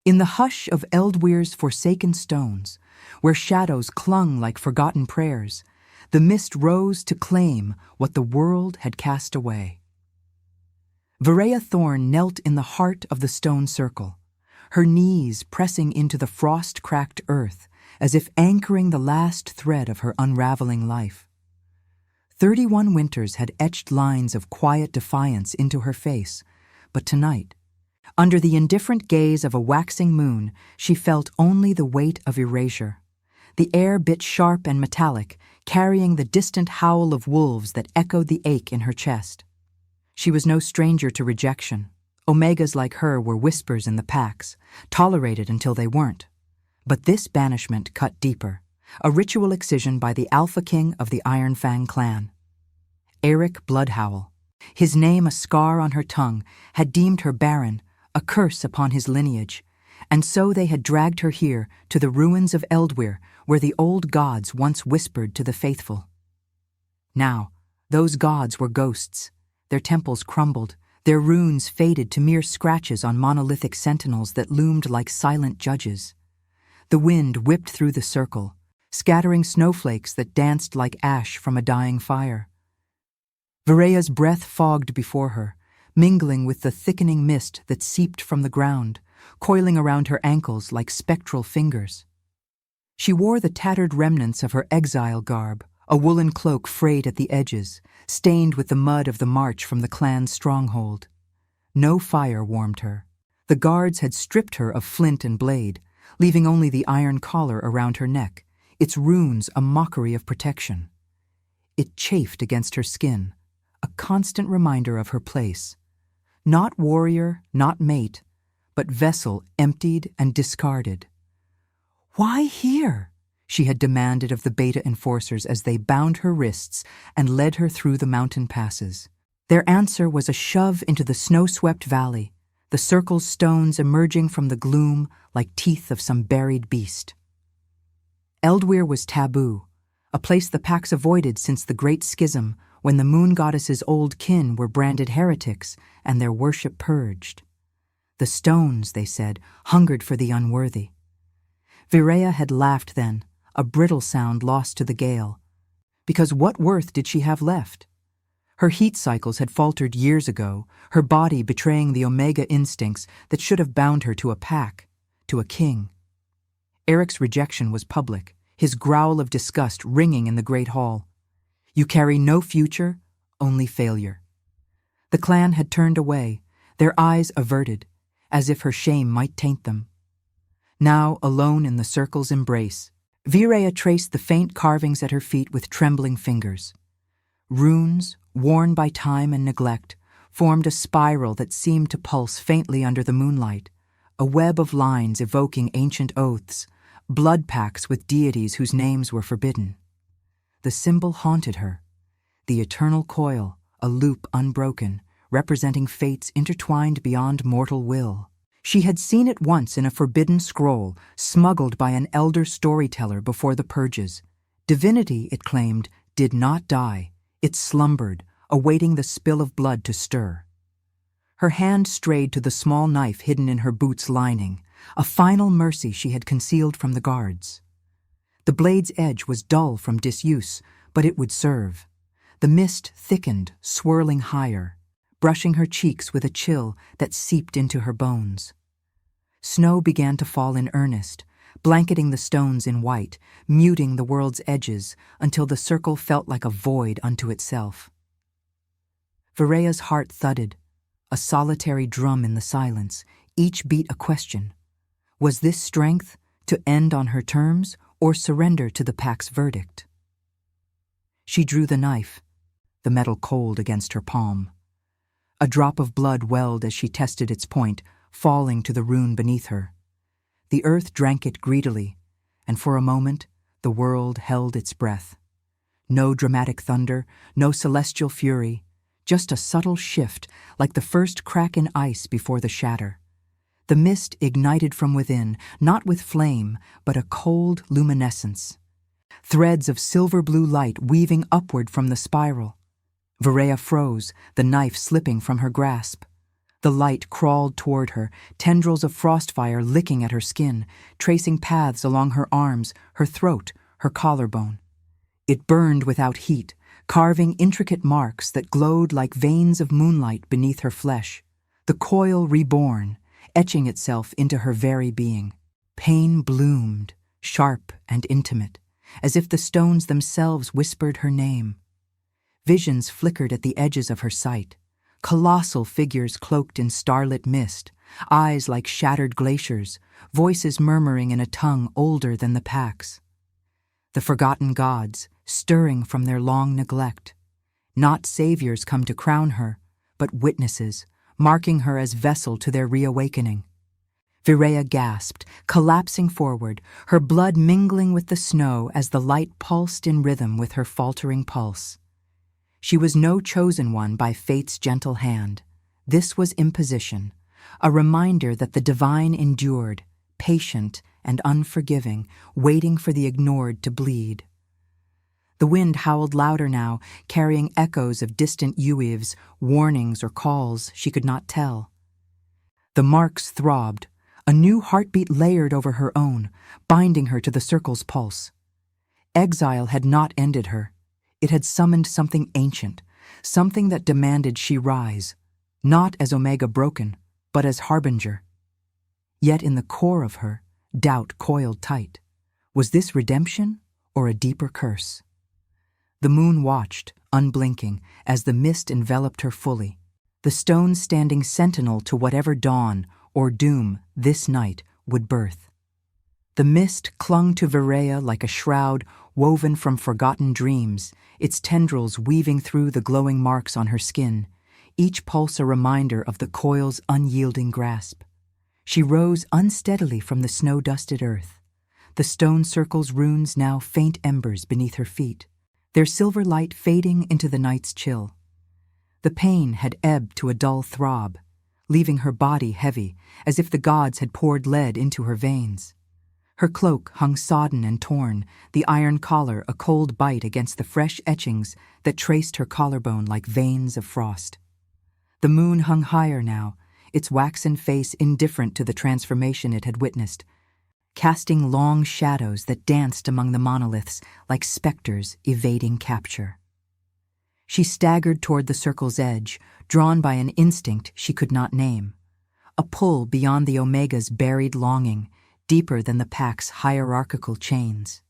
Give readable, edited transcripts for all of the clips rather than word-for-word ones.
In the hush of Eldweir's forsaken stones, where shadows clung like forgotten prayers, the mist rose to claim what the world had cast away. Virea Thorne knelt in the heart of the stone circle, her knees pressing into the frost-cracked earth as if anchoring the last thread of her unraveling life. 31 winters had etched lines of quiet defiance into her face, but tonight, under the indifferent gaze of a waxing moon, she felt only the weight of erasure. The air bit sharp and metallic, carrying the distant howl of wolves that echoed the ache in her chest. She was no stranger to rejection. Omegas like her were whispers in the packs, tolerated until they weren't. But this banishment cut deeper, a ritual excision by the Alpha King of the Iron Fang clan. Eric Bloodhowl, his name a scar on her tongue, had deemed her barren, a curse upon his lineage, and so they had dragged her here to the ruins of Eldweir, where the old gods once whispered to the faithful. Now, those gods were ghosts. Their temples crumbled, their runes faded to mere scratches on monolithic sentinels that loomed like silent judges. The wind whipped through the circle, scattering snowflakes that danced like ash from a dying fire. Virea's breath fogged before her, mingling with the thickening mist that seeped from the ground, coiling around her ankles like spectral fingers. She wore the tattered remnants of her exile garb, a woolen cloak frayed at the edges, stained with the mud of the march from the clan's stronghold. No fire warmed her. The guards had stripped her of flint and blade, leaving only the iron collar around her neck, its runes a mockery of protection. It chafed against her skin, a constant reminder of her place. Not warrior, not mate, but vessel emptied and discarded. "Why here?" she had demanded of the Beta enforcers as they bound her wrists and led her through the mountain passes. Their answer was a shove into the snow-swept valley, the circle's stones emerging from the gloom like teeth of some buried beast. Eldweir was taboo, a place the packs avoided since the Great Schism, when the moon goddess's old kin were branded heretics and their worship purged. The stones, they said, hungered for the unworthy. Virea had laughed then, a brittle sound lost to the gale. Because what worth did she have left? Her heat cycles had faltered years ago, her body betraying the Omega instincts that should have bound her to a pack, to a king. Eric's rejection was public, his growl of disgust ringing in the great hall. You carry no future, only failure. The clan had turned away, their eyes averted, as if her shame might taint them. Now, alone in the circle's embrace, Virea traced the faint carvings at her feet with trembling fingers. Runes, worn by time and neglect, formed a spiral that seemed to pulse faintly under the moonlight, a web of lines evoking ancient oaths, blood pacts with deities whose names were forbidden. The symbol haunted her, the eternal coil, a loop unbroken, representing fates intertwined beyond mortal will. She had seen it once in a forbidden scroll, smuggled by an elder storyteller before the purges. Divinity, it claimed, did not die. It slumbered, awaiting the spill of blood to stir. Her hand strayed to the small knife hidden in her boot's lining, a final mercy she had concealed from the guards. The blade's edge was dull from disuse, but it would serve. The mist thickened, swirling higher, brushing her cheeks with a chill that seeped into her bones. Snow began to fall in earnest, blanketing the stones in white, muting the world's edges until the circle felt like a void unto itself. Virea's heart thudded, a solitary drum in the silence, each beat a question. Was this strength to end on her terms or surrender to the pack's verdict? She drew the knife, the metal cold against her palm. A drop of blood welled as she tested its point, falling to the rune beneath her. The earth drank it greedily, and for a moment the world held its breath. No dramatic thunder, no celestial fury, just a subtle shift like the first crack in ice before the shatter. The mist ignited from within, not with flame, but a cold luminescence. Threads of silver-blue light weaving upward from the spiral. Virea froze, the knife slipping from her grasp. The light crawled toward her, tendrils of frostfire licking at her skin, tracing paths along her arms, her throat, her collarbone. It burned without heat, carving intricate marks that glowed like veins of moonlight beneath her flesh. The coil reborn, etching itself into her very being. Pain bloomed, sharp and intimate, as if the stones themselves whispered her name. Visions flickered at the edges of her sight. Colossal figures cloaked in starlit mist, eyes like shattered glaciers, voices murmuring in a tongue older than the Pax. The forgotten gods, stirring from their long neglect. Not saviors come to crown her, but witnesses, marking her as vessel to their reawakening. Virea gasped, collapsing forward, her blood mingling with the snow as the light pulsed in rhythm with her faltering pulse. She was no chosen one by fate's gentle hand. This was imposition, a reminder that the divine endured, patient and unforgiving, waiting for the ignored to bleed. The wind howled louder now, carrying echoes of distant uives, warnings or calls she could not tell. The marks throbbed, a new heartbeat layered over her own, binding her to the circle's pulse. Exile had not ended her. It had summoned something ancient, something that demanded she rise, not as Omega broken, but as harbinger. Yet in the core of her, doubt coiled tight. Was this redemption or a deeper curse? The moon watched, unblinking, as the mist enveloped her fully, the stones standing sentinel to whatever dawn or doom this night would birth. The mist clung to Virea like a shroud woven from forgotten dreams, its tendrils weaving through the glowing marks on her skin, each pulse a reminder of the coil's unyielding grasp. She rose unsteadily from the snow-dusted earth, the stone circle's runes now faint embers beneath her feet, their silver light fading into the night's chill. The pain had ebbed to a dull throb, leaving her body heavy, as if the gods had poured lead into her veins. Her cloak hung sodden and torn, the iron collar a cold bite against the fresh etchings that traced her collarbone like veins of frost. The moon hung higher now, its waxen face indifferent to the transformation it had witnessed, casting long shadows that danced among the monoliths like specters evading capture. She staggered toward the circle's edge, drawn by an instinct she could not name, a pull beyond the Omega's buried longing, deeper than the Pac's hierarchical chains.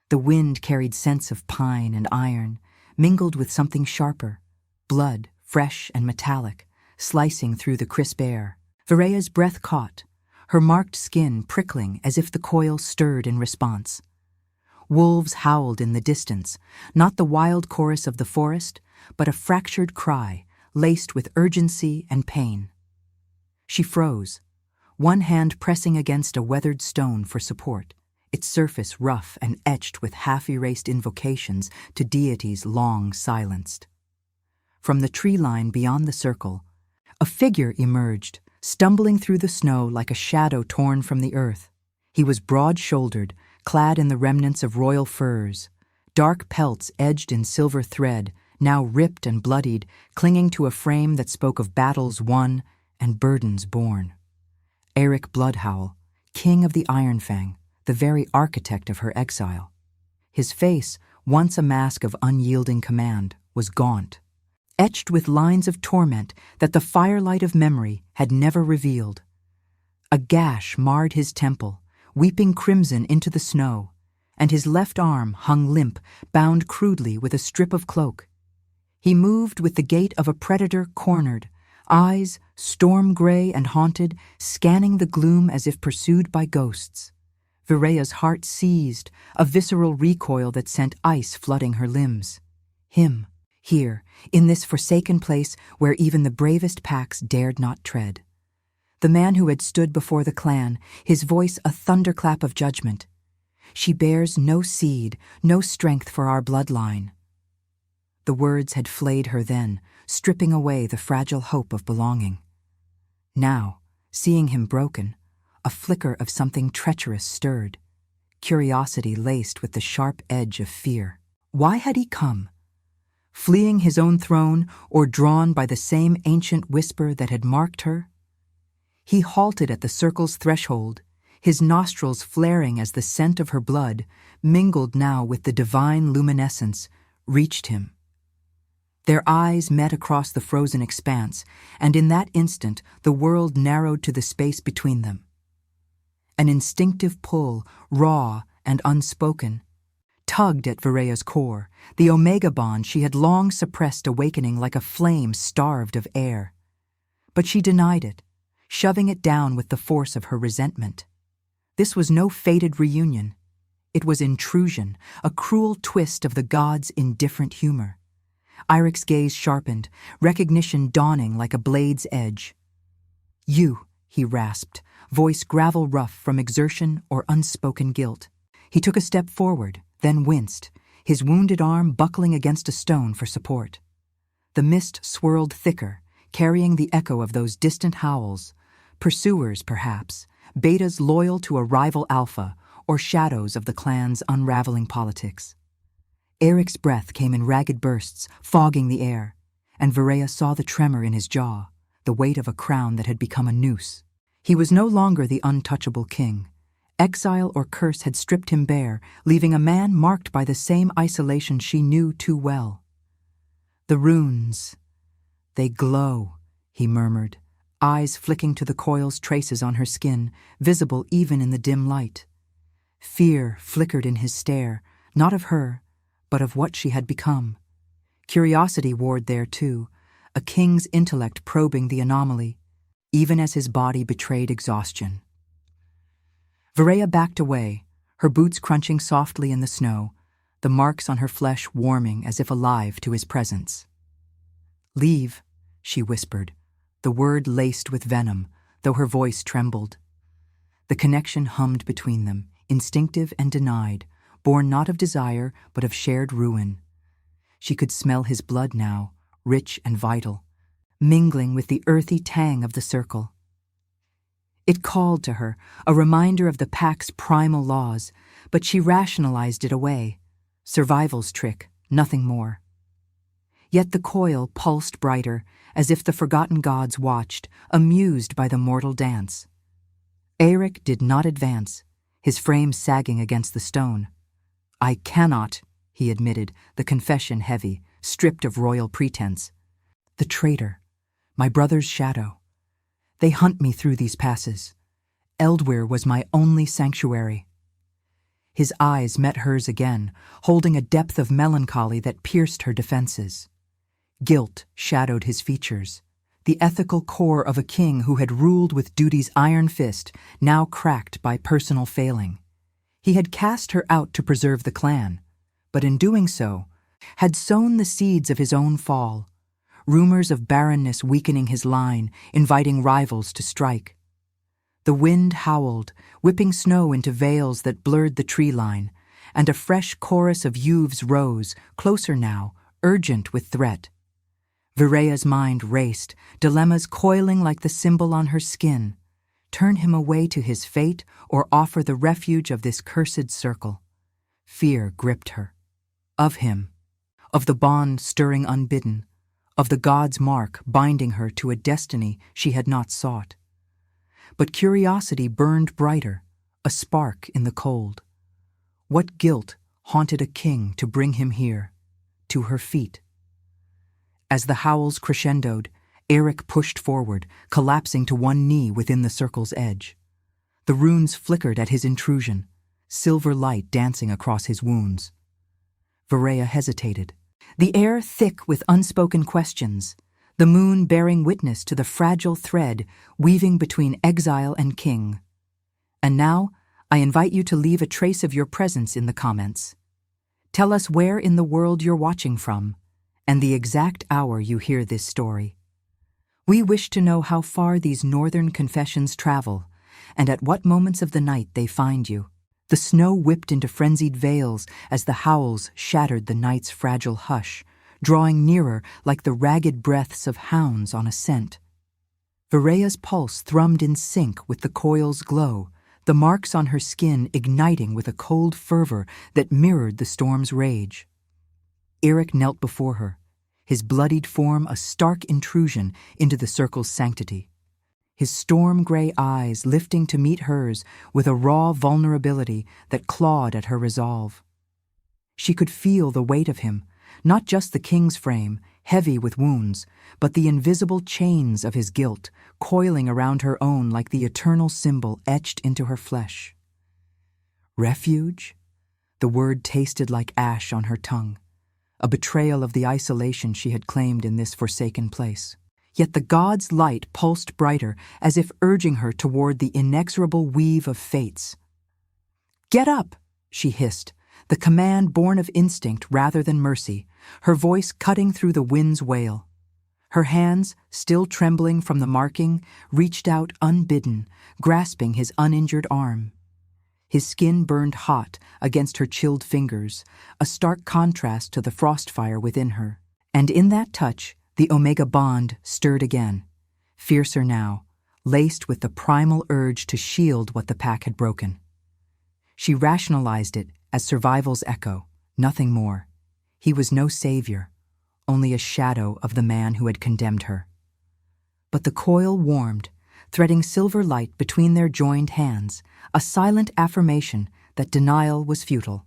The wind carried scents of pine and iron, mingled with something sharper, blood, fresh and metallic, slicing through the crisp air. Virea's breath caught, her marked skin prickling as if the coil stirred in response. Wolves howled in the distance, not the wild chorus of the forest, but a fractured cry, laced with urgency and pain. She froze, one hand pressing against a weathered stone for support, its surface rough and etched with half-erased invocations to deities long silenced. From the tree line beyond the circle, a figure emerged, stumbling through the snow like a shadow torn from the earth. He was broad-shouldered, clad in the remnants of royal furs, dark pelts edged in silver thread, now ripped and bloodied, clinging to a frame that spoke of battles won and burdens borne. Eric Bloodhowl, king of the Ironfang, the very architect of her exile. His face, once a mask of unyielding command, was gaunt, etched with lines of torment that the firelight of memory had never revealed. A gash marred his temple, weeping crimson into the snow, and his left arm hung limp, bound crudely with a strip of cloak. He moved with the gait of a predator cornered, eyes, storm-gray and haunted, scanning the gloom as if pursued by ghosts. Virea's heart seized, a visceral recoil that sent ice flooding her limbs. Him, here, in this forsaken place where even the bravest Pax dared not tread. The man who had stood before the clan, his voice a thunderclap of judgment. She bears no seed, no strength for our bloodline. The words had flayed her then, stripping away the fragile hope of belonging. Now, seeing him broken, a flicker of something treacherous stirred, curiosity laced with the sharp edge of fear. Why had he come? fleeing his own throne or drawn by the same ancient whisper that had marked her? He halted at the circle's threshold, his nostrils flaring as the scent of her blood, mingled now with the divine luminescence, reached him. Their eyes met across the frozen expanse, and in that instant the world narrowed to the space between them. An instinctive pull, raw and unspoken, tugged at Verea's core, the omega bond she had long suppressed awakening like a flame starved of air. But she denied it, shoving it down with the force of her resentment. This was no fated reunion. It was intrusion, a cruel twist of the gods' indifferent humor. Irik's gaze sharpened, recognition dawning like a blade's edge. "You," he rasped, voice gravel rough from exertion or unspoken guilt. He took a step forward, then winced, his wounded arm buckling against a stone for support. The mist swirled thicker, carrying the echo of those distant howls, pursuers perhaps, betas loyal to a rival alpha, or shadows of the clan's unraveling politics. Eric's breath came in ragged bursts, fogging the air, and Verea saw the tremor in his jaw, the weight of a crown that had become a noose. He was no longer the untouchable king. Exile or curse had stripped him bare, leaving a man marked by the same isolation she knew too well. "The runes, they glow," he murmured, eyes flicking to the coil's traces on her skin, visible even in the dim light. Fear flickered in his stare, not of her, but of what she had become. Curiosity warred there too, a king's intellect probing the anomaly, even as his body betrayed exhaustion. Verea backed away, her boots crunching softly in the snow, the marks on her flesh warming as if alive to his presence. "Leave," she whispered, the word laced with venom, though her voice trembled. The connection hummed between them, instinctive and denied, born not of desire but of shared ruin. She could smell his blood now, rich and vital, mingling with the earthy tang of the circle. It called to her, a reminder of the pack's primal laws, but she rationalized it away. Survival's trick, nothing more. Yet the coil pulsed brighter, as if the forgotten gods watched, amused by the mortal dance. Erik did not advance, his frame sagging against the stone. "I cannot," he admitted, the confession heavy, stripped of royal pretense. "The traitor, my brother's shadow. They hunt me through these passes. Eldwyr was my only sanctuary." His eyes met hers again, holding a depth of melancholy that pierced her defenses. Guilt shadowed his features, the ethical core of a king who had ruled with duty's iron fist, now cracked by personal failing. He had cast her out to preserve the clan, but in doing so, had sown the seeds of his own fall, rumors of barrenness weakening his line, inviting rivals to strike. The wind howled, whipping snow into veils that blurred the tree line, and a fresh chorus of youths rose, closer now, urgent with threat. Verea's mind raced, dilemmas coiling like the symbol on her skin. Turn him away to his fate or offer the refuge of this cursed circle. Fear gripped her. Of him, of the bond stirring unbidden, of the god's mark binding her to a destiny she had not sought. But curiosity burned brighter, a spark in the cold. What guilt haunted a king to bring him here, to her feet? As the howls crescendoed, Erik pushed forward, collapsing to one knee within the circle's edge. The runes flickered at his intrusion, silver light dancing across his wounds. Verea hesitated, the air thick with unspoken questions, the moon bearing witness to the fragile thread weaving between exile and king. And now, I invite you to leave a trace of your presence in the comments. Tell us where in the world you're watching from, and the exact hour you hear this story. We wish to know how far these northern confessions travel, and at what moments of the night they find you. The snow whipped into frenzied veils as the howls shattered the night's fragile hush, drawing nearer like the ragged breaths of hounds on a scent. Verea's pulse thrummed in sync with the coil's glow, the marks on her skin igniting with a cold fervor that mirrored the storm's rage. Erik knelt before her, his bloodied form a stark intrusion into the circle's sanctity. His storm-gray eyes lifting to meet hers with a raw vulnerability that clawed at her resolve. She could feel the weight of him, not just the king's frame, heavy with wounds, but the invisible chains of his guilt coiling around her own like the eternal symbol etched into her flesh. Refuge? The word tasted like ash on her tongue, a betrayal of the isolation she had claimed in this forsaken place. Yet the god's light pulsed brighter, as if urging her toward the inexorable weave of fates. "Get up!" she hissed, the command born of instinct rather than mercy, her voice cutting through the wind's wail. Her hands, still trembling from the marking, reached out unbidden, grasping his uninjured arm. His skin burned hot against her chilled fingers, a stark contrast to the frost fire within her. And in that touch, the Omega bond stirred again, fiercer now, laced with the primal urge to shield what the pack had broken. She rationalized it as survival's echo, nothing more. He was no savior, only a shadow of the man who had condemned her. But the coil warmed, threading silver light between their joined hands, a silent affirmation that denial was futile.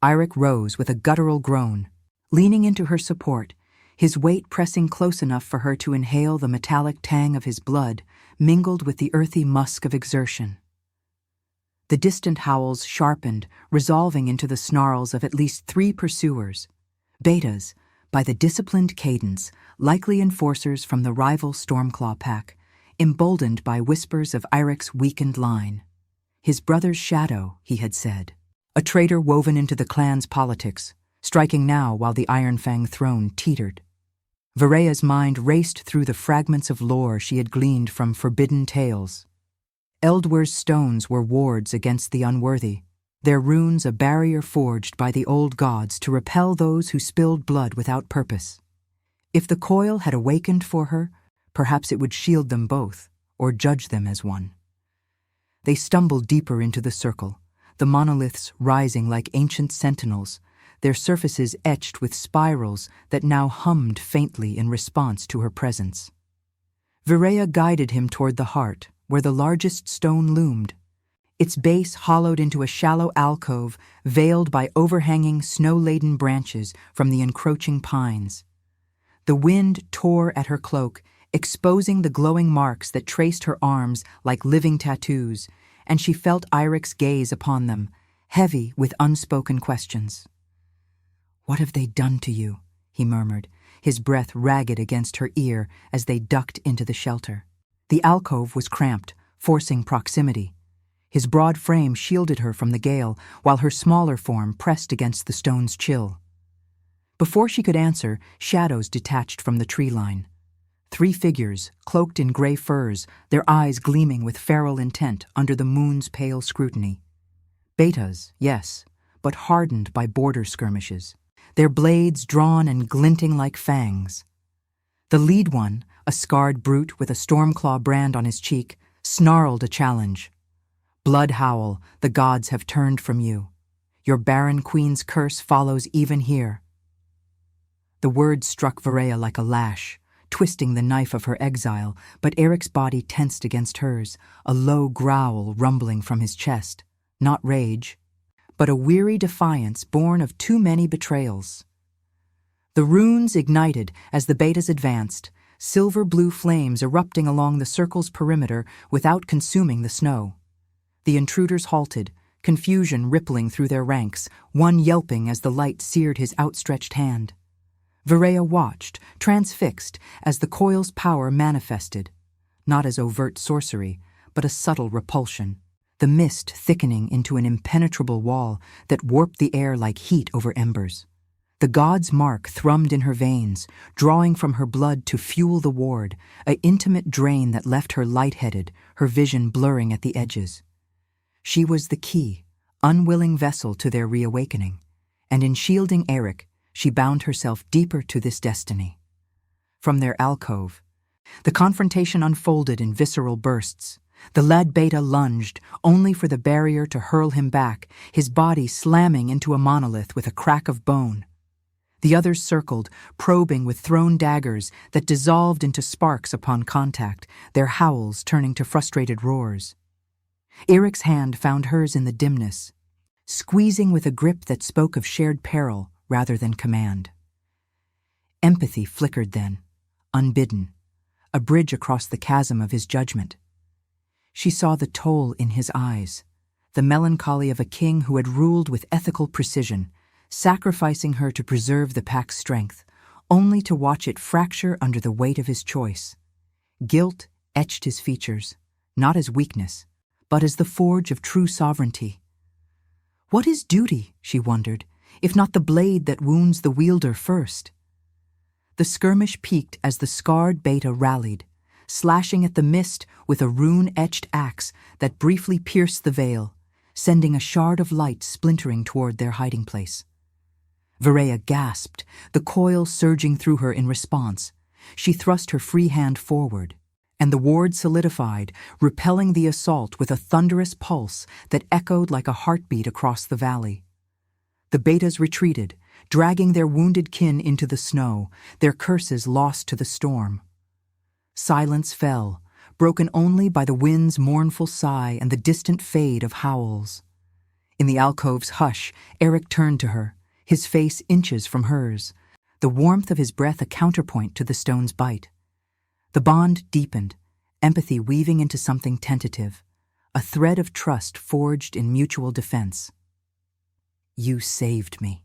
Eirik rose with a guttural groan, leaning into her support, his weight pressing close enough for her to inhale the metallic tang of his blood, mingled with the earthy musk of exertion. The distant howls sharpened, resolving into the snarls of at least 3 pursuers, betas, by the disciplined cadence, likely enforcers from the rival Stormclaw pack, emboldened by whispers of Eirik's weakened line. His brother's shadow, he had said. A traitor woven into the clan's politics, striking now while the Ironfang throne teetered. Varea's mind raced through the fragments of lore she had gleaned from forbidden tales. Eldwer's stones were wards against the unworthy, their runes a barrier forged by the old gods to repel those who spilled blood without purpose. If the coil had awakened for her, perhaps it would shield them both, or judge them as one. They stumbled deeper into the circle, the monoliths rising like ancient sentinels, their surfaces etched with spirals that now hummed faintly in response to her presence. Varea guided him toward the heart, where the largest stone loomed, its base hollowed into a shallow alcove veiled by overhanging snow-laden branches from the encroaching pines. The wind tore at her cloak, exposing the glowing marks that traced her arms like living tattoos, and she felt Eirik's gaze upon them, heavy with unspoken questions. "What have they done to you?" he murmured, his breath ragged against her ear as they ducked into the shelter. The alcove was cramped, forcing proximity. His broad frame shielded her from the gale, while her smaller form pressed against the stone's chill. Before she could answer, shadows detached from the tree line. 3 figures, cloaked in gray furs, their eyes gleaming with feral intent under the moon's pale scrutiny. Betas, yes, but hardened by border skirmishes, their blades drawn and glinting like fangs. The lead one, a scarred brute with a Stormclaw brand on his cheek, snarled a challenge. "Blood howl, the gods have turned from you. Your barren queen's curse follows even here." The words struck Varea like a lash, twisting the knife of her exile, but Eirik's body tensed against hers, a low growl rumbling from his chest. Not rage, but a weary defiance born of too many betrayals. The runes ignited as the betas advanced, silver-blue flames erupting along the circle's perimeter without consuming the snow. The intruders halted, confusion rippling through their ranks, one yelping as the light seared his outstretched hand. Varea watched, transfixed, as the coil's power manifested, not as overt sorcery, but a subtle repulsion, the mist thickening into an impenetrable wall that warped the air like heat over embers. The god's mark thrummed in her veins, drawing from her blood to fuel the ward, an intimate drain that left her lightheaded, her vision blurring at the edges. She was the key, unwilling vessel to their reawakening, and in shielding Eirik, she bound herself deeper to this destiny. From their alcove, the confrontation unfolded in visceral bursts. The lad beta lunged, only for the barrier to hurl him back, his body slamming into a monolith with a crack of bone. The others circled, probing with thrown daggers that dissolved into sparks upon contact, their howls turning to frustrated roars. Eric's hand found hers in the dimness, squeezing with a grip that spoke of shared peril rather than command. Empathy flickered then, unbidden, a bridge across the chasm of his judgment. She saw the toll in his eyes, the melancholy of a king who had ruled with ethical precision, sacrificing her to preserve the pack's strength, only to watch it fracture under the weight of his choice. Guilt etched his features, not as weakness, but as the forge of true sovereignty. What is duty, she wondered, if not the blade that wounds the wielder first? The skirmish peaked as the scarred beta rallied, slashing at the mist with a rune-etched axe that briefly pierced the veil, sending a shard of light splintering toward their hiding place. Virea gasped, the coil surging through her in response. She thrust her free hand forward, and the ward solidified, repelling the assault with a thunderous pulse that echoed like a heartbeat across the valley. The betas retreated, dragging their wounded kin into the snow, their curses lost to the storm. Silence fell, broken only by the wind's mournful sigh and the distant fade of howls. In the alcove's hush, Eric turned to her, his face inches from hers, the warmth of his breath a counterpoint to the stone's bite. The bond deepened, empathy weaving into something tentative, a thread of trust forged in mutual defense. "You saved me,"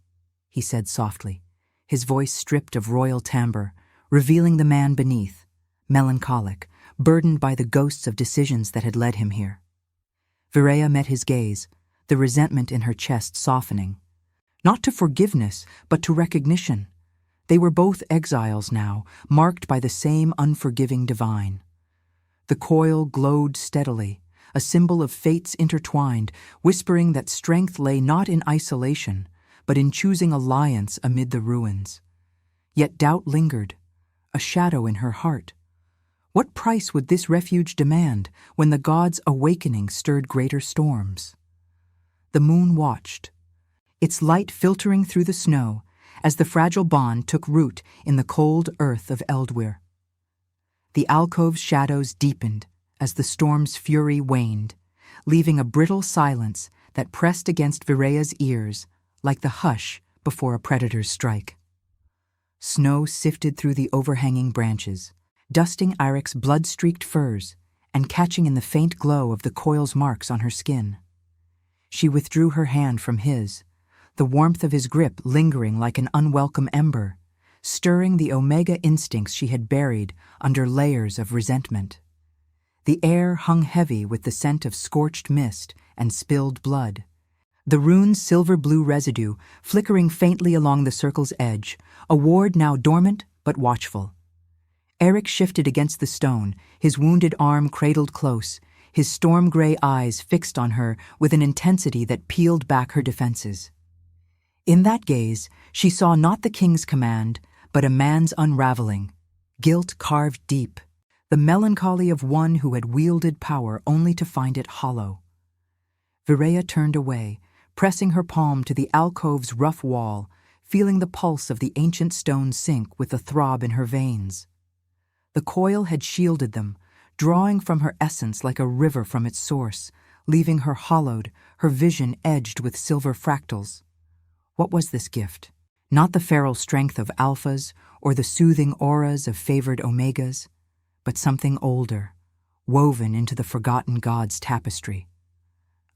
he said softly, his voice stripped of royal timbre, revealing the man beneath, melancholic, burdened by the ghosts of decisions that had led him here. Virea met his gaze, the resentment in her chest softening. Not to forgiveness, but to recognition. They were both exiles now, marked by the same unforgiving divine. The coil glowed steadily, a symbol of fates intertwined, whispering that strength lay not in isolation, but in choosing alliance amid the ruins. Yet doubt lingered, a shadow in her heart. What price would this refuge demand when the gods' awakening stirred greater storms? The moon watched, its light filtering through the snow as the fragile bond took root in the cold earth of Eldwyr. The alcove's shadows deepened as the storm's fury waned, leaving a brittle silence that pressed against Virea's ears like the hush before a predator's strike. Snow sifted through the overhanging branches, dusting Irik's blood-streaked furs and catching in the faint glow of the coil's marks on her skin. She withdrew her hand from his, the warmth of his grip lingering like an unwelcome ember, stirring the omega instincts she had buried under layers of resentment. The air hung heavy with the scent of scorched mist and spilled blood, the rune's silver-blue residue flickering faintly along the circle's edge, a ward now dormant but watchful. Eric shifted against the stone, his wounded arm cradled close, his storm-gray eyes fixed on her with an intensity that peeled back her defenses. In that gaze, she saw not the king's command, but a man's unraveling, guilt carved deep, the melancholy of one who had wielded power only to find it hollow. Virea turned away, pressing her palm to the alcove's rough wall, feeling the pulse of the ancient stone sink with a throb in her veins. The coil had shielded them, drawing from her essence like a river from its source, leaving her hollowed, her vision edged with silver fractals. What was this gift? Not the feral strength of alphas or the soothing auras of favored omegas, but something older, woven into the forgotten god's tapestry.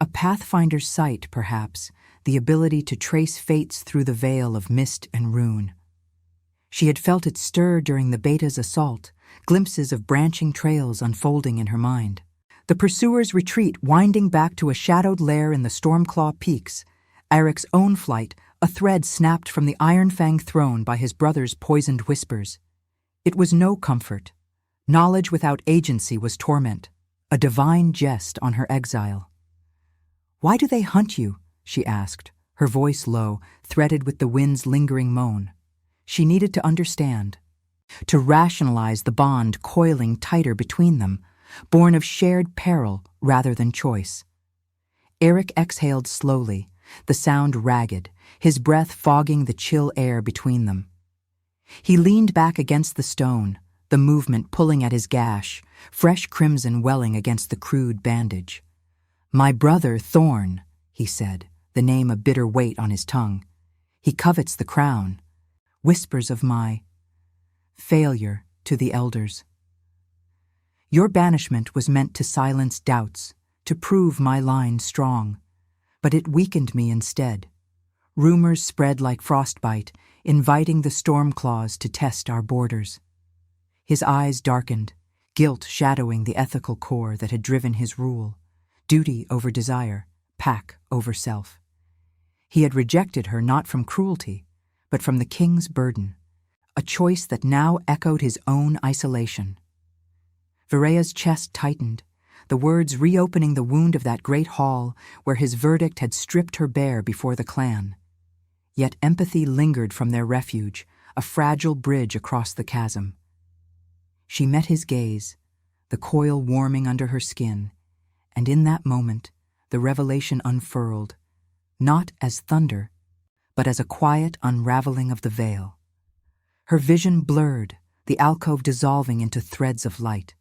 A Pathfinder's sight, perhaps, the ability to trace fates through the veil of mist and rune. She had felt it stir during the beta's assault, glimpses of branching trails unfolding in her mind. The pursuers' retreat winding back to a shadowed lair in the Stormclaw Peaks, Eric's own flight, a thread snapped from the Ironfang throne by his brother's poisoned whispers. It was no comfort. Knowledge without agency was torment, a divine jest on her exile. "Why do they hunt you?" she asked, her voice low, threaded with the wind's lingering moan. She needed to understand, to rationalize the bond coiling tighter between them, born of shared peril rather than choice. Eric exhaled slowly, the sound ragged, his breath fogging the chill air between them. He leaned back against the stone, the movement pulling at his gash, fresh crimson welling against the crude bandage. "My brother Thorne," he said, the name a bitter weight on his tongue. "He covets the crown. Whispers of my failure to the elders. Your banishment was meant to silence doubts, to prove my line strong, but it weakened me instead. Rumors spread like frostbite, inviting the storm claws to test our borders." His eyes darkened, guilt shadowing the ethical core that had driven his rule, duty over desire, pack over self. He had rejected her not from cruelty, but from the king's burden, a choice that now echoed his own isolation. Virea's chest tightened, the words reopening the wound of that great hall where his verdict had stripped her bare before the clan. Yet empathy lingered from their refuge, a fragile bridge across the chasm. She met his gaze, the coil warming under her skin, and in that moment the revelation unfurled, not as thunder, but as a quiet unraveling of the veil. Her vision blurred, the alcove dissolving into threads of light.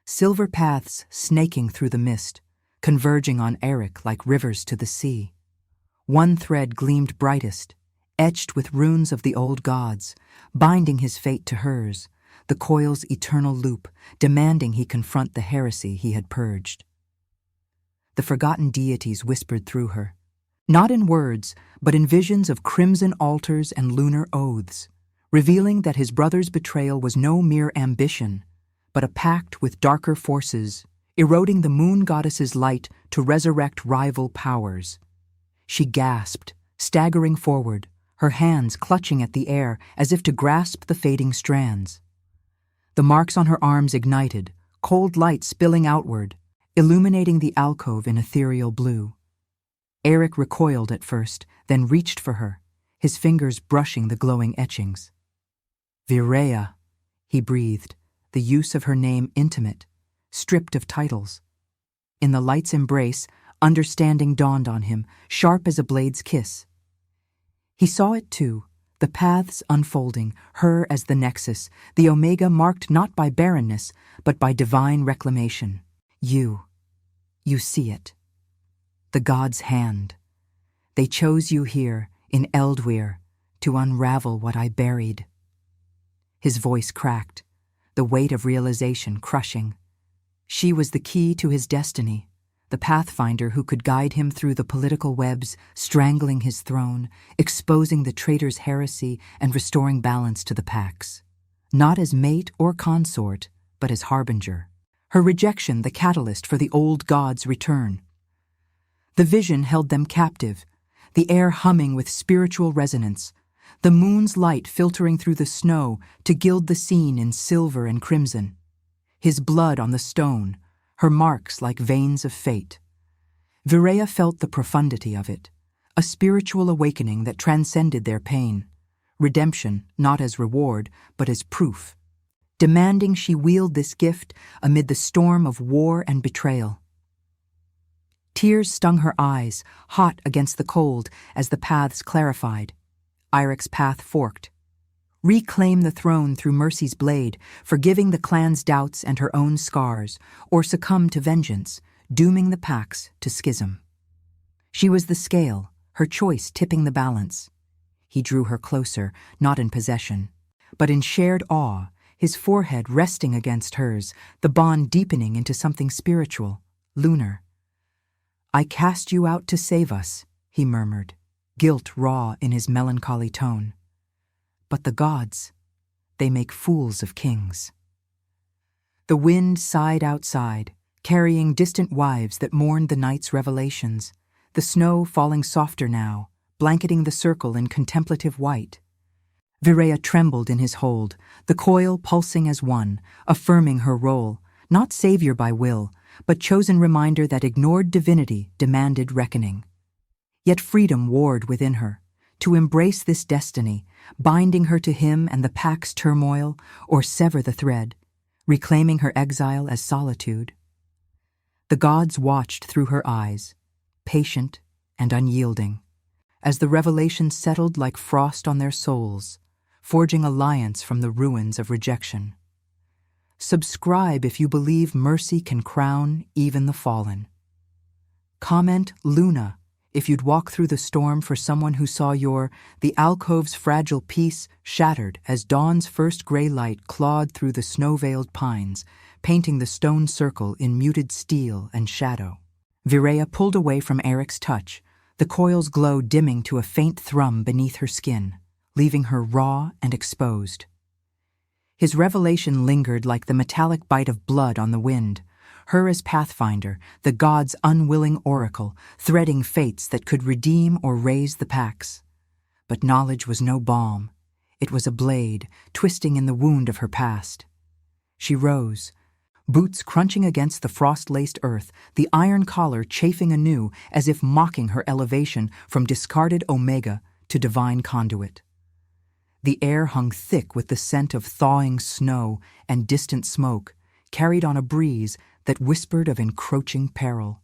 Silver paths snaking through the mist, converging on Eric like rivers to the sea. One thread gleamed brightest, etched with runes of the old gods, binding his fate to hers, the coil's eternal loop, demanding he confront the heresy he had purged. The forgotten deities whispered through her, not in words, but in visions of crimson altars and lunar oaths, revealing that his brother's betrayal was no mere ambition, but a pact with darker forces, eroding the moon goddess's light to resurrect rival powers. She gasped, staggering forward, her hands clutching at the air as if to grasp the fading strands. The marks on her arms ignited, cold light spilling outward, illuminating the alcove in ethereal blue. Eric recoiled at first, then reached for her, his fingers brushing the glowing etchings. "Virea," he breathed, the use of her name intimate, stripped of titles. In the light's embrace, understanding dawned on him, sharp as a blade's kiss. He saw it too, the paths unfolding, her as the nexus, the omega marked not by barrenness, but by divine reclamation. You see it. The god's hand. They chose you here, in Eldweir, to unravel what I buried. His voice cracked, the weight of realization crushing. She was the key to his destiny, the Pathfinder who could guide him through the political webs, strangling his throne, exposing the traitor's heresy, and restoring balance to the Pax. Not as mate or consort, but as harbinger. Her rejection the catalyst for the old god's return. The vision held them captive, the air humming with spiritual resonance, the moon's light filtering through the snow to gild the scene in silver and crimson. His blood on the stone, her marks like veins of fate. Virea felt the profundity of it, a spiritual awakening that transcended their pain, redemption not as reward, but as proof, demanding she wield this gift amid the storm of war and betrayal. Tears stung her eyes, hot against the cold as the paths clarified. Iric's path forked. Reclaim the throne through mercy's blade, forgiving the clan's doubts and her own scars, or succumb to vengeance, dooming the Pax to schism. She was the scale, her choice tipping the balance. He drew her closer, not in possession, but in shared awe, his forehead resting against hers, the bond deepening into something spiritual, lunar. "I cast you out to save us," he murmured, guilt raw in his melancholy tone. "But the gods, they make fools of kings." The wind sighed outside, carrying distant wives that mourned the night's revelations, the snow falling softer now, blanketing the circle in contemplative white. Virea trembled in his hold, the coil pulsing as one, affirming her role, not savior by will, but chosen reminder that ignored divinity demanded reckoning. Yet freedom warred within her, to embrace this destiny, binding her to him and the Pack's turmoil, or sever the thread, reclaiming her exile as solitude. The gods watched through her eyes, patient, and unyielding, as the revelation settled like frost on their souls, forging alliance from the ruins of rejection. Subscribe if you believe mercy can crown even the fallen. Comment Luna if you'd walk through the storm for someone who saw the alcove's fragile peace shattered as dawn's first gray light clawed through the snow-veiled pines, painting the stone circle in muted steel and shadow. Virea pulled away from Eric's touch, the coil's glow dimming to a faint thrum beneath her skin, leaving her raw and exposed. His revelation lingered like the metallic bite of blood on the wind, her as Pathfinder, the god's unwilling oracle, threading fates that could redeem or raise the Pax. But knowledge was no balm. It was a blade, twisting in the wound of her past. She rose, boots crunching against the frost-laced earth, the iron collar chafing anew as if mocking her elevation from discarded omega to divine conduit. The air hung thick with the scent of thawing snow and distant smoke, carried on a breeze that whispered of encroaching peril.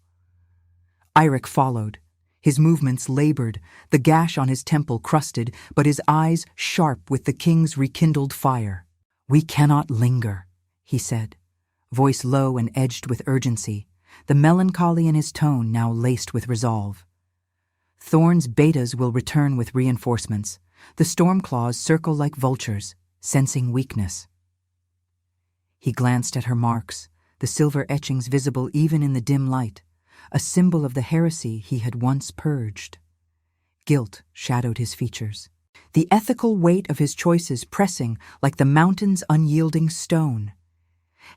Eirik followed, his movements labored, the gash on his temple crusted, but his eyes sharp with the king's rekindled fire. "We cannot linger," he said, voice low and edged with urgency, the melancholy in his tone now laced with resolve. "Thorne's betas will return with reinforcements. The Stormclaws circle like vultures, sensing weakness." He glanced at her marks, the silver etchings visible even in the dim light, a symbol of the heresy he had once purged. Guilt shadowed his features, the ethical weight of his choices pressing like the mountain's unyielding stone.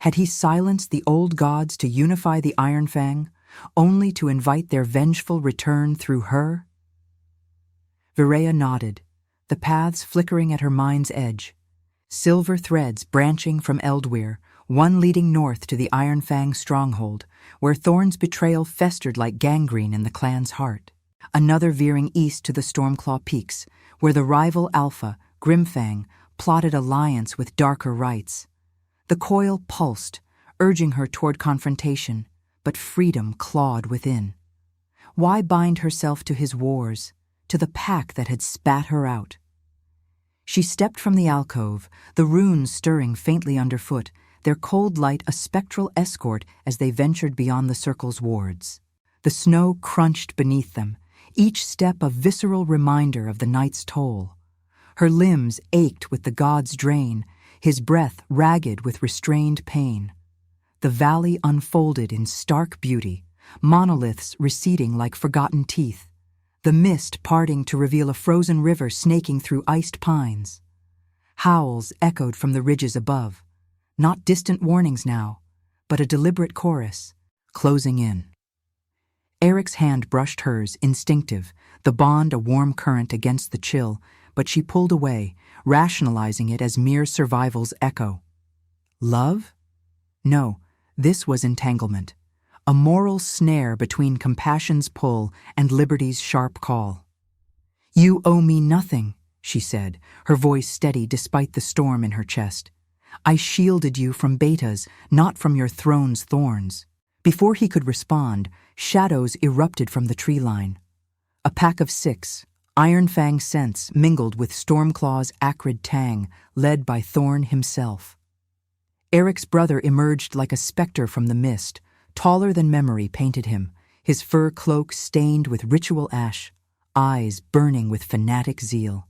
Had he silenced the old gods to unify the Iron Fang, only to invite their vengeful return through her? Virea nodded, the paths flickering at her mind's edge, silver threads branching from Eldweir, one leading north to the Iron Fang stronghold, where Thorne's betrayal festered like gangrene in the clan's heart. Another veering east to the Stormclaw Peaks, where the rival Alpha, Grimfang, plotted alliance with darker rites. The coil pulsed, urging her toward confrontation, but freedom clawed within. Why bind herself to his wars, to the pack that had spat her out? She stepped from the alcove, the runes stirring faintly underfoot, their cold light a spectral escort as they ventured beyond the circle's wards. The snow crunched beneath them, each step a visceral reminder of the night's toll. Her limbs ached with the god's drain, his breath ragged with restrained pain. The valley unfolded in stark beauty, monoliths receding like forgotten teeth, the mist parting to reveal a frozen river snaking through iced pines. Howls echoed from the ridges above, not distant warnings now, but a deliberate chorus, closing in. Eric's hand brushed hers, instinctive, the bond a warm current against the chill, but she pulled away, rationalizing it as mere survival's echo. Love? No, this was entanglement, a moral snare between compassion's pull and liberty's sharp call. "You owe me nothing," she said, her voice steady despite the storm in her chest. "I shielded you from betas, not from your throne's thorns." Before he could respond, shadows erupted from the tree line. A pack of 6, Iron Fang scents mingled with Stormclaw's acrid tang, led by Thorne himself. Eric's brother emerged like a specter from the mist, taller than memory painted him, his fur cloak stained with ritual ash, eyes burning with fanatic zeal.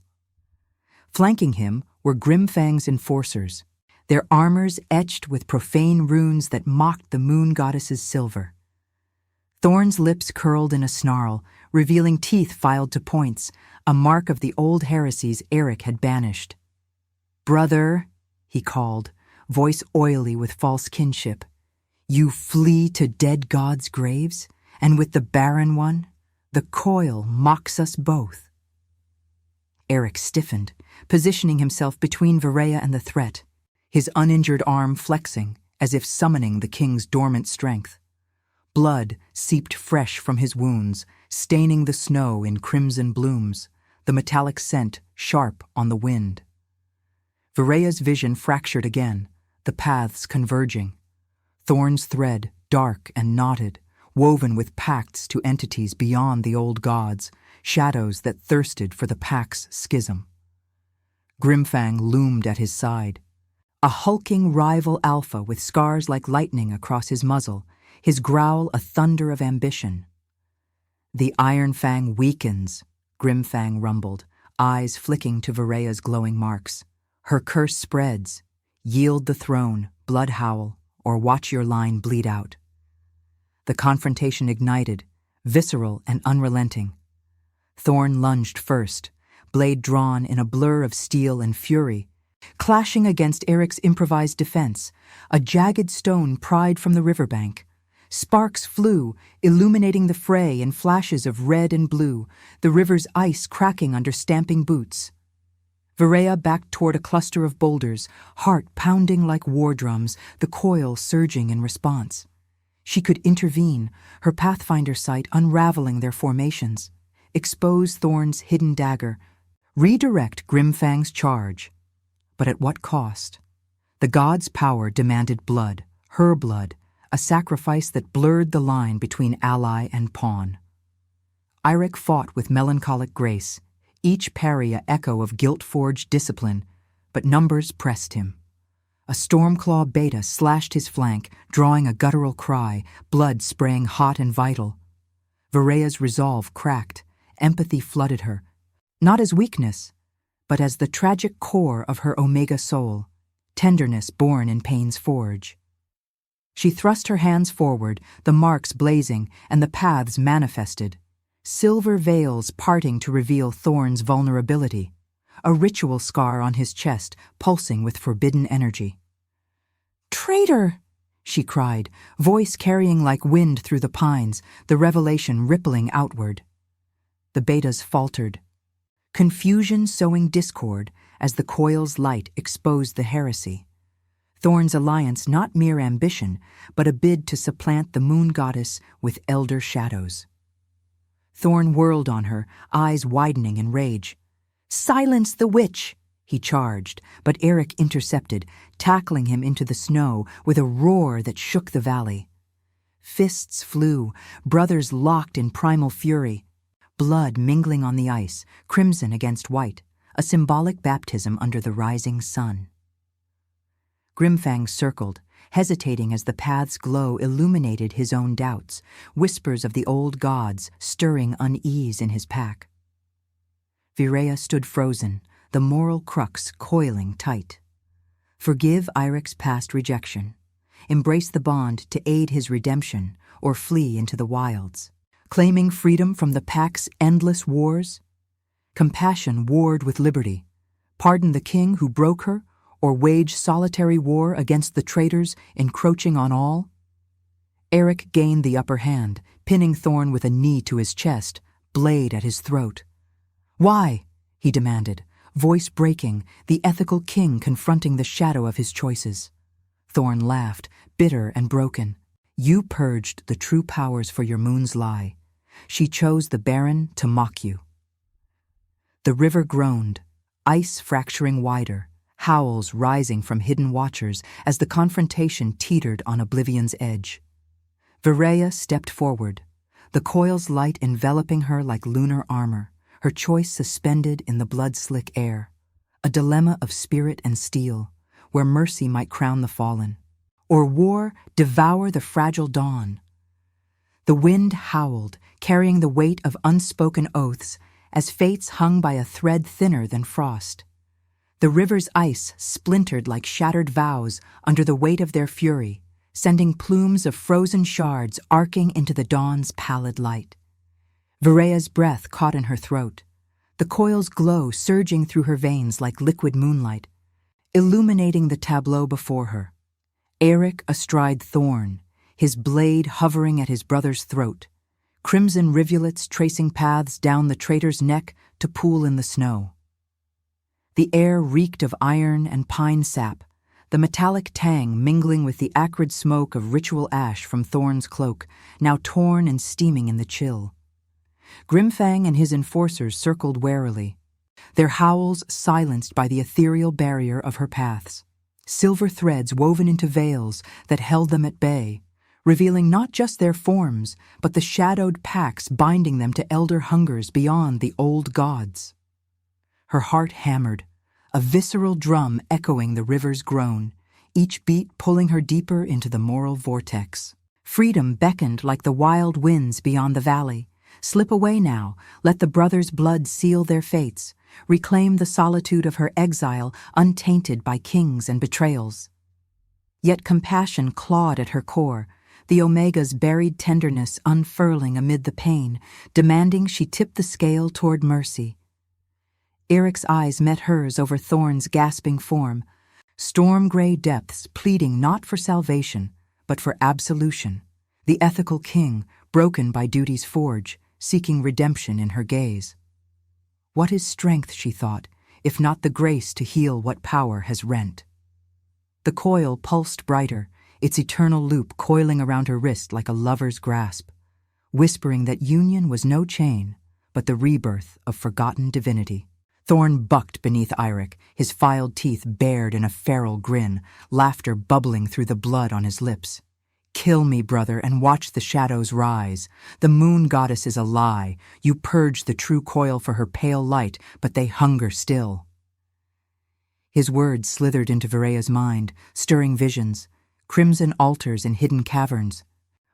Flanking him were Grimfang's enforcers, their armors etched with profane runes that mocked the moon goddess's silver. Thorne's lips curled in a snarl, revealing teeth filed to points, a mark of the old heresies Eric had banished. "Brother," he called, voice oily with false kinship, "you flee to dead gods' graves, and with the barren one, the coil mocks us both." Eric stiffened, positioning himself between Virea and the threat, his uninjured arm flexing as if summoning the king's dormant strength. Blood seeped fresh from his wounds, staining the snow in crimson blooms, the metallic scent sharp on the wind. Virea's vision fractured again, the paths converging. Thorne's thread, dark and knotted, woven with pacts to entities beyond the old gods, shadows that thirsted for the pack's schism. Grimfang loomed at his side, a hulking rival alpha with scars like lightning across his muzzle, his growl a thunder of ambition. "The Iron Fang weakens," Grimfang rumbled, eyes flicking to Verea's glowing marks. "Her curse spreads. Yield the throne, blood howl, or watch your line bleed out." The confrontation ignited, visceral and unrelenting. Thorne lunged first, blade drawn in a blur of steel and fury, clashing against Eric's improvised defense, a jagged stone pried from the riverbank. Sparks flew, illuminating the fray in flashes of red and blue, the river's ice cracking under stamping boots. Verea backed toward a cluster of boulders, heart pounding like war drums, the coil surging in response. She could intervene, her Pathfinder sight unraveling their formations, expose Thorne's hidden dagger, redirect Grimfang's charge. But at what cost? The god's power demanded blood, her blood, a sacrifice that blurred the line between ally and pawn. Eirik fought with melancholic grace, each parry a echo of guilt-forged discipline, but numbers pressed him. A Stormclaw beta slashed his flank, drawing a guttural cry, blood spraying hot and vital. Verea's resolve cracked, empathy flooded her, not as weakness, but as the tragic core of her Omega soul, tenderness born in pain's forge. She thrust her hands forward, the marks blazing and the paths manifested, silver veils parting to reveal Thorne's vulnerability, a ritual scar on his chest pulsing with forbidden energy. "Traitor!" she cried, voice carrying like wind through the pines, the revelation rippling outward. The betas faltered, confusion sowing discord as the coil's light exposed the heresy. Thorne's alliance not mere ambition, but a bid to supplant the moon goddess with elder shadows. Thorne whirled on her, eyes widening in rage. "Silence the witch!" he charged, but Eric intercepted, tackling him into the snow with a roar that shook the valley. Fists flew, brothers locked in primal fury, blood mingling on the ice, crimson against white, a symbolic baptism under the rising sun. Grimfang circled, hesitating as the path's glow illuminated his own doubts, whispers of the old gods stirring unease in his pack. Verea stood frozen, the moral crux coiling tight. Forgive Eirik's past rejection, embrace the bond to aid his redemption, or flee into the wilds. Claiming freedom from the pack's endless wars? Compassion warred with liberty. Pardon the king who broke her, or wage solitary war against the traitors encroaching on all? Eric gained the upper hand, pinning Thorne with a knee to his chest, blade at his throat. "Why?" he demanded, voice breaking, the ethical king confronting the shadow of his choices. Thorne laughed, bitter and broken. "You purged the true powers for your moon's lie. She chose the barren to mock you." The river groaned, ice fracturing wider, howls rising from hidden watchers as the confrontation teetered on oblivion's edge. Verea stepped forward, the coil's light enveloping her like lunar armor, her choice suspended in the blood-slick air, a dilemma of spirit and steel, where mercy might crown the fallen, or war devour the fragile dawn. The wind howled, carrying the weight of unspoken oaths, as fates hung by a thread thinner than frost. The river's ice splintered like shattered vows under the weight of their fury, sending plumes of frozen shards arcing into the dawn's pallid light. Verea's breath caught in her throat, the coil's glow surging through her veins like liquid moonlight, illuminating the tableau before her. Eric astride Thorne, his blade hovering at his brother's throat, crimson rivulets tracing paths down the traitor's neck to pool in the snow. The air reeked of iron and pine sap, the metallic tang mingling with the acrid smoke of ritual ash from Thorne's cloak, now torn and steaming in the chill. Grimfang and his enforcers circled warily, their howls silenced by the ethereal barrier of her paths, silver threads woven into veils that held them at bay, revealing not just their forms, but the shadowed pacts binding them to elder hungers beyond the old gods. Her heart hammered, a visceral drum echoing the river's groan, each beat pulling her deeper into the moral vortex. Freedom beckoned like the wild winds beyond the valley. Slip away now, let the brothers' blood seal their fates, reclaim the solitude of her exile untainted by kings and betrayals. Yet compassion clawed at her core, the Omega's buried tenderness unfurling amid the pain, demanding she tip the scale toward mercy. Eric's eyes met hers over Thorne's gasping form, storm-gray depths pleading not for salvation, but for absolution, the ethical king, broken by duty's forge, seeking redemption in her gaze. What is strength, she thought, if not the grace to heal what power has rent? The coil pulsed brighter, its eternal loop coiling around her wrist like a lover's grasp, whispering that union was no chain, but the rebirth of forgotten divinity. Thorne bucked beneath Eirik, his filed teeth bared in a feral grin, laughter bubbling through the blood on his lips. Kill me, brother, and watch the shadows rise. The moon goddess is a lie. You purge the true coil for her pale light, but they hunger still. His words slithered into Verea's mind, stirring visions, crimson altars in hidden caverns,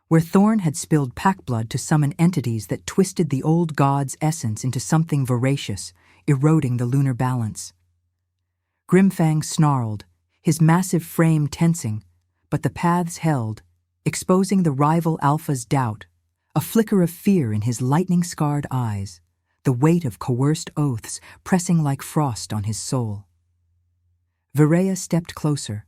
where Thorne had spilled pack blood to summon entities that twisted the old god's essence into something voracious, eroding the lunar balance. Grimfang snarled, his massive frame tensing, but the paths held, exposing the rival Alpha's doubt, a flicker of fear in his lightning-scarred eyes, the weight of coerced oaths pressing like frost on his soul. Verea stepped closer,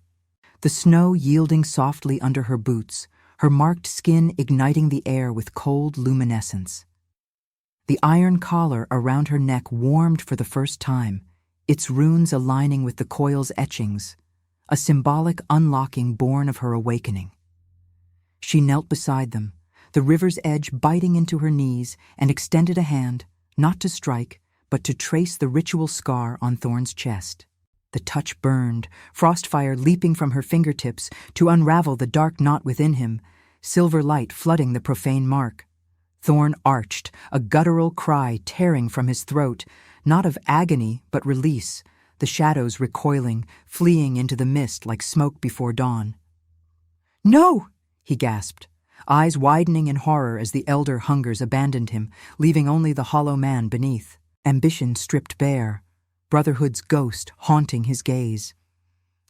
the snow yielding softly under her boots, her marked skin igniting the air with cold luminescence. The iron collar around her neck warmed for the first time, its runes aligning with the coil's etchings, a symbolic unlocking born of her awakening. She knelt beside them, the river's edge biting into her knees, and extended a hand, not to strike, but to trace the ritual scar on Thorne's chest. The touch burned, frostfire leaping from her fingertips to unravel the dark knot within him, silver light flooding the profane mark. Thorne arched, a guttural cry tearing from his throat, not of agony but release, the shadows recoiling, fleeing into the mist like smoke before dawn. "No!" he gasped, eyes widening in horror as the elder hungers abandoned him, leaving only the hollow man beneath, ambition stripped bare, brotherhood's ghost haunting his gaze.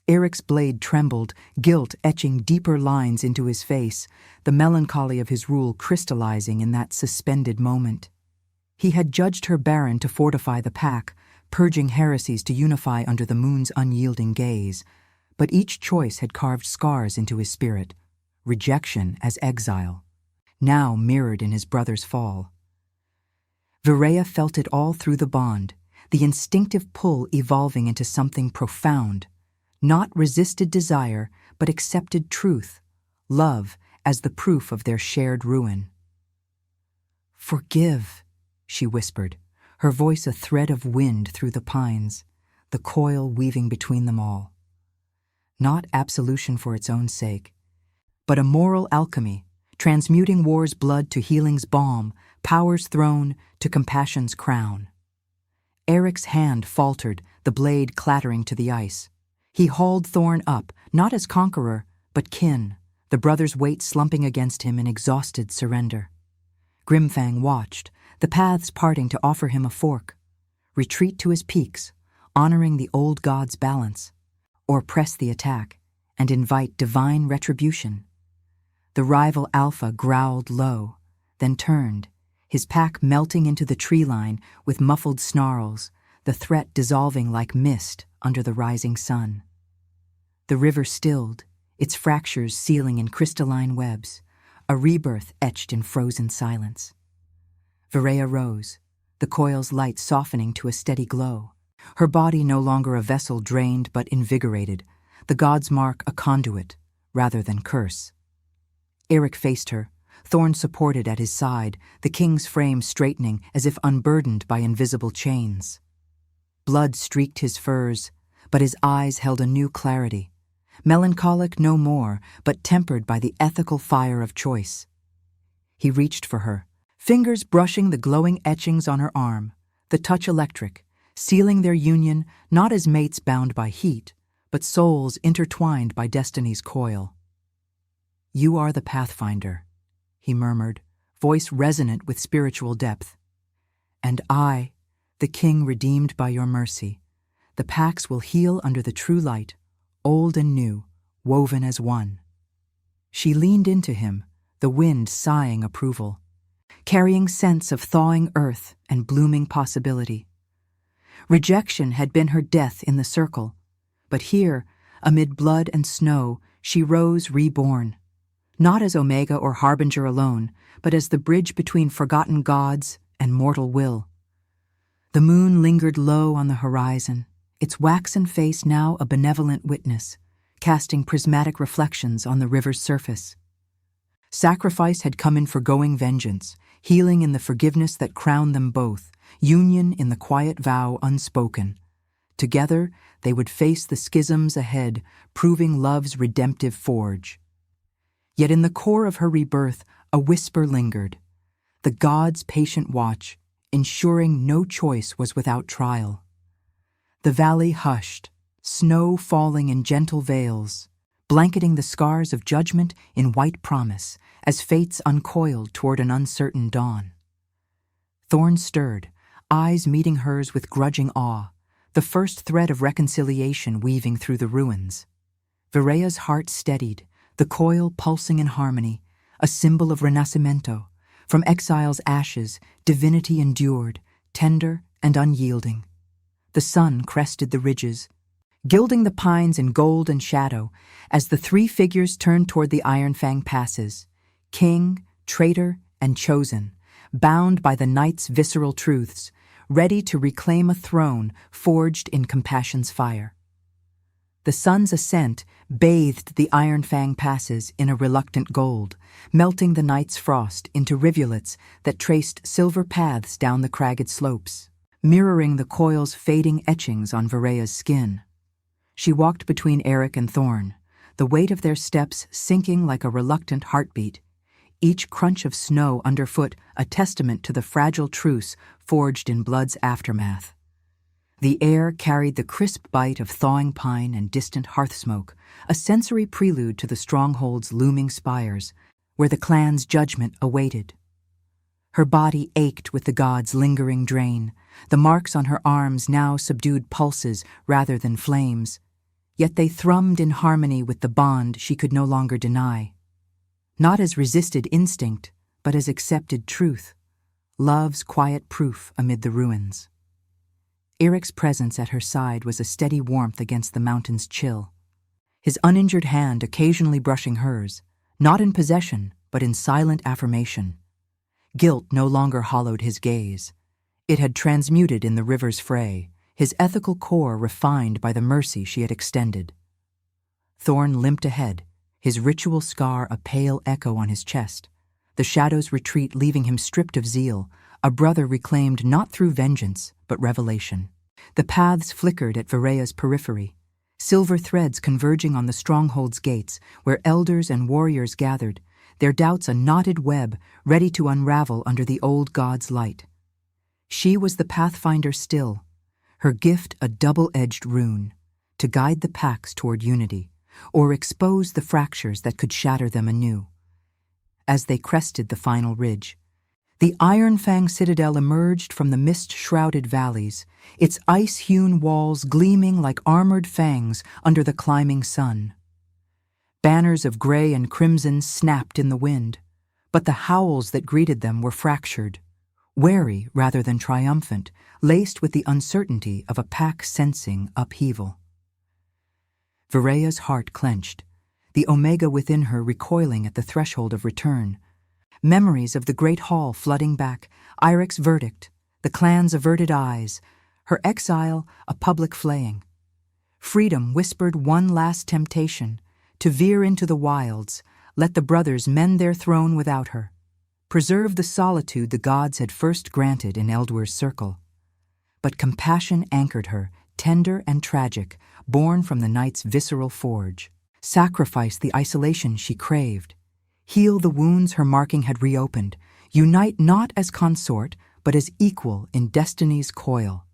Eric's blade trembled, guilt etching deeper lines into his face, the melancholy of his rule crystallizing in that suspended moment. He had judged her barren to fortify the pack, purging heresies to unify under the moon's unyielding gaze, but each choice had carved scars into his spirit, rejection as exile, now mirrored in his brother's fall. Verea felt it all through the bond, the instinctive pull evolving into something profound, not resisted desire, but accepted truth, love, as the proof of their shared ruin. "Forgive," she whispered, her voice a thread of wind through the pines, the coil weaving between them all. Not absolution for its own sake, but a moral alchemy, transmuting war's blood to healing's balm, power's throne to compassion's crown. Eric's hand faltered, the blade clattering to the ice. He hauled Thorne up, not as conqueror, but kin, the brother's weight slumping against him in exhausted surrender. Grimfang watched, the paths parting to offer him a fork, retreat to his peaks, honoring the old god's balance, or press the attack and invite divine retribution. The rival Alpha growled low, then turned, his pack melting into the tree line with muffled snarls, the threat dissolving like mist under the rising sun. The river stilled, its fractures sealing in crystalline webs, a rebirth etched in frozen silence. Verea rose, the coil's light softening to a steady glow, her body no longer a vessel drained but invigorated, the god's mark a conduit rather than curse. Eric faced her, Thorne supported at his side, the king's frame straightening as if unburdened by invisible chains. Blood streaked his furs, but his eyes held a new clarity, melancholic no more, but tempered by the ethical fire of choice. He reached for her, fingers brushing the glowing etchings on her arm, the touch electric, sealing their union not as mates bound by heat, but souls intertwined by destiny's coil. "You are the Pathfinder," he murmured, voice resonant with spiritual depth. "And I, the king redeemed by your mercy. The packs will heal under the true light, old and new, woven as one." She leaned into him, the wind sighing approval, carrying scents of thawing earth and blooming possibility. Rejection had been her death in the circle, but here, amid blood and snow, she rose reborn, not as Omega or Harbinger alone, but as the bridge between forgotten gods and mortal will. The moon lingered low on the horizon, its waxen face now a benevolent witness, casting prismatic reflections on the river's surface. Sacrifice had come in forgoing vengeance, healing in the forgiveness that crowned them both, union in the quiet vow unspoken. Together, they would face the schisms ahead, proving love's redemptive forge. Yet in the core of her rebirth, a whisper lingered, the gods' patient watch, ensuring no choice was without trial. The valley hushed, snow falling in gentle veils, blanketing the scars of judgment in white promise as fates uncoiled toward an uncertain dawn. Thorne stirred, eyes meeting hers with grudging awe, the first thread of reconciliation weaving through the ruins. Virea's heart steadied, the coil pulsing in harmony, a symbol of renascimento. From exile's ashes, divinity endured, tender and unyielding. The sun crested the ridges, gilding the pines in gold and shadow as the three figures turned toward the Ironfang passes, king, traitor, and chosen, bound by the night's visceral truths, ready to reclaim a throne forged in compassion's fire. The sun's ascent bathed the Ironfang passes in a reluctant gold, melting the night's frost into rivulets that traced silver paths down the cragged slopes, mirroring the coil's fading etchings on Virea's skin. She walked between Eric and Thorne, the weight of their steps sinking like a reluctant heartbeat, each crunch of snow underfoot a testament to the fragile truce forged in blood's aftermath. The air carried the crisp bite of thawing pine and distant hearth smoke, a sensory prelude to the stronghold's looming spires, where the clan's judgment awaited. Her body ached with the gods' lingering drain, the marks on her arms now subdued pulses rather than flames, yet they thrummed in harmony with the bond she could no longer deny. Not as resisted instinct, but as accepted truth, love's quiet proof amid the ruins. Eric's presence at her side was a steady warmth against the mountain's chill, his uninjured hand occasionally brushing hers, not in possession, but in silent affirmation. Guilt no longer hollowed his gaze. It had transmuted in the river's fray, his ethical core refined by the mercy she had extended. Thorne limped ahead, his ritual scar a pale echo on his chest, the shadows retreat leaving him stripped of zeal, a brother reclaimed not through vengeance, but revelation. The paths flickered at Virea's periphery, silver threads converging on the stronghold's gates, where elders and warriors gathered, their doubts a knotted web ready to unravel under the old god's light. She was the Pathfinder still, her gift a double-edged rune, to guide the packs toward unity, or expose the fractures that could shatter them anew. As they crested the final ridge, the Ironfang citadel emerged from the mist-shrouded valleys, its ice-hewn walls gleaming like armored fangs under the climbing sun. Banners of gray and crimson snapped in the wind, but the howls that greeted them were fractured, wary rather than triumphant, laced with the uncertainty of a pack sensing upheaval. Virea's heart clenched, the Omega within her recoiling at the threshold of return. Memories of the great hall flooding back, Iric's verdict, the clan's averted eyes, her exile a public flaying. Freedom whispered one last temptation, to veer into the wilds, let the brothers mend their throne without her, preserve the solitude the gods had first granted in Eldwer's circle. But compassion anchored her, tender and tragic, born from the night's visceral forge. Sacrifice the isolation she craved. Heal the wounds her marking had reopened. Unite not as consort, but as equal in destiny's coil.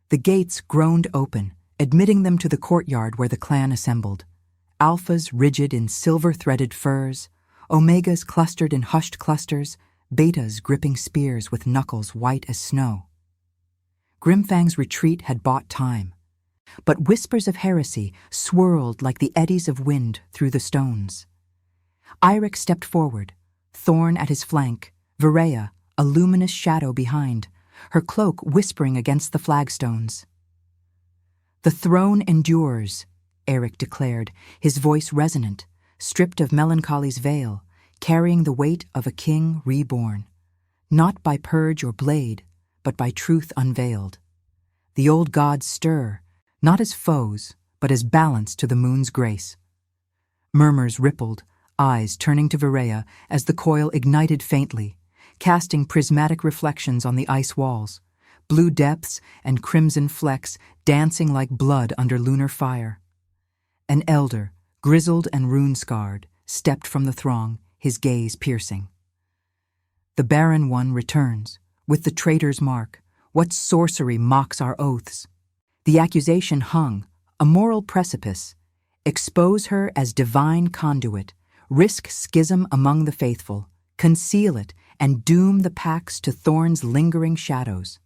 The gates groaned open, admitting them to the courtyard where the clan assembled. Alphas rigid in silver-threaded furs, omegas clustered in hushed clusters, betas gripping spears with knuckles white as snow. Grimfang's retreat had bought time, but whispers of heresy swirled like the eddies of wind through the stones. Eirik stepped forward, Thorne at his flank, Virea, a luminous shadow behind, her cloak whispering against the flagstones. "The throne endures," Eirik declared, his voice resonant, stripped of melancholy's veil, carrying the weight of a king reborn, not by purge or blade, but by truth unveiled. The old gods stir, not as foes, but as balance to the moon's grace. Murmurs rippled, eyes turning to Virea as the coil ignited faintly, casting prismatic reflections on the ice walls, blue depths and crimson flecks dancing like blood under lunar fire. An elder, grizzled and rune-scarred, stepped from the throng, his gaze piercing. "The barren one returns, with the traitor's mark. What sorcery mocks our oaths?" The accusation hung, a moral precipice. Expose her as divine conduit, risk schism among the faithful, conceal it, and doom the packs to Thorne's lingering shadows.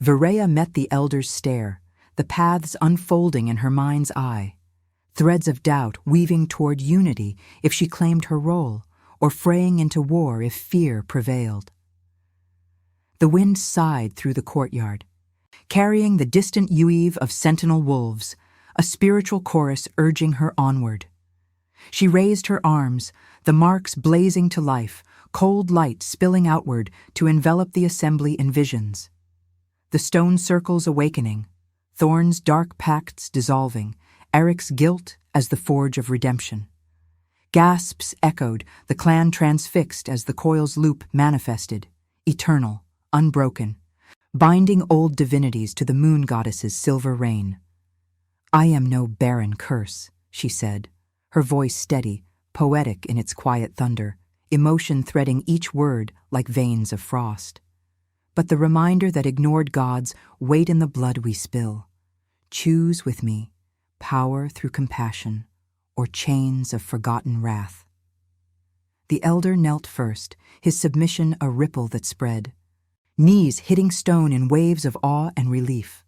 Virea met the elder's stare, the paths unfolding in her mind's eye, threads of doubt weaving toward unity if she claimed her role, or fraying into war if fear prevailed. The wind sighed through the courtyard, carrying the distant weave of sentinel wolves, a spiritual chorus urging her onward. She raised her arms, the marks blazing to life, cold light spilling outward to envelop the assembly in visions. The stone circles awakening, Thorne's dark pacts dissolving, Eirik's guilt as the forge of redemption. Gasps echoed, the clan transfixed as the coil's loop manifested, eternal, unbroken, binding old divinities to the moon goddess's silver reign. "I am no barren curse," she said, her voice steady, poetic in its quiet thunder, emotion threading each word like veins of frost. "But the reminder that ignored gods wait in the blood we spill. Choose with me, power through compassion, or chains of forgotten wrath." The elder knelt first, his submission a ripple that spread, knees hitting stone in waves of awe and relief.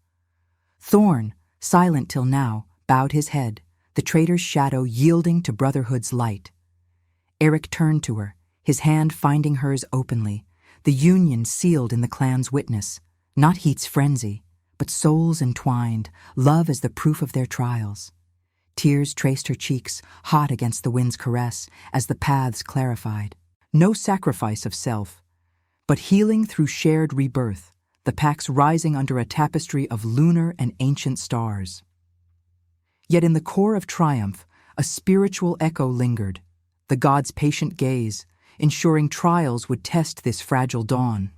Thorne, silent till now, bowed his head, the traitor's shadow yielding to brotherhood's light. Eirik turned to her, his hand finding hers openly, the union sealed in the clan's witness, not heat's frenzy, but souls entwined, love as the proof of their trials. Tears traced her cheeks, hot against the wind's caress, as the paths clarified. No sacrifice of self, but healing through shared rebirth, the packs rising under a tapestry of lunar and ancient stars. Yet in the core of triumph, a spiritual echo lingered, the god's patient gaze, ensuring trials would test this fragile dawn.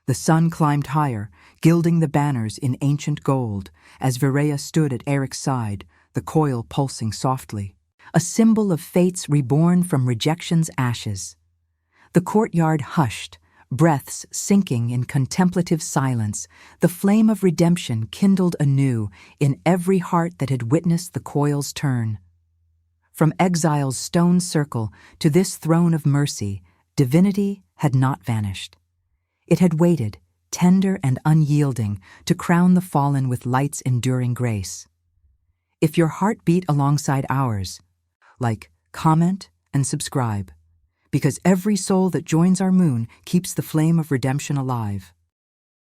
The sun climbed higher, gilding the banners in ancient gold, as Virea stood at Eirik's side, the coil pulsing softly, a symbol of fates reborn from rejection's ashes. The courtyard hushed, breaths sinking in contemplative silence, the flame of redemption kindled anew in every heart that had witnessed the coil's turn. From exile's stone circle to this throne of mercy, divinity had not vanished. It had waited, tender and unyielding, to crown the fallen with light's enduring grace. If your heart beat alongside ours, like, comment, and subscribe, because every soul that joins our moon keeps the flame of redemption alive.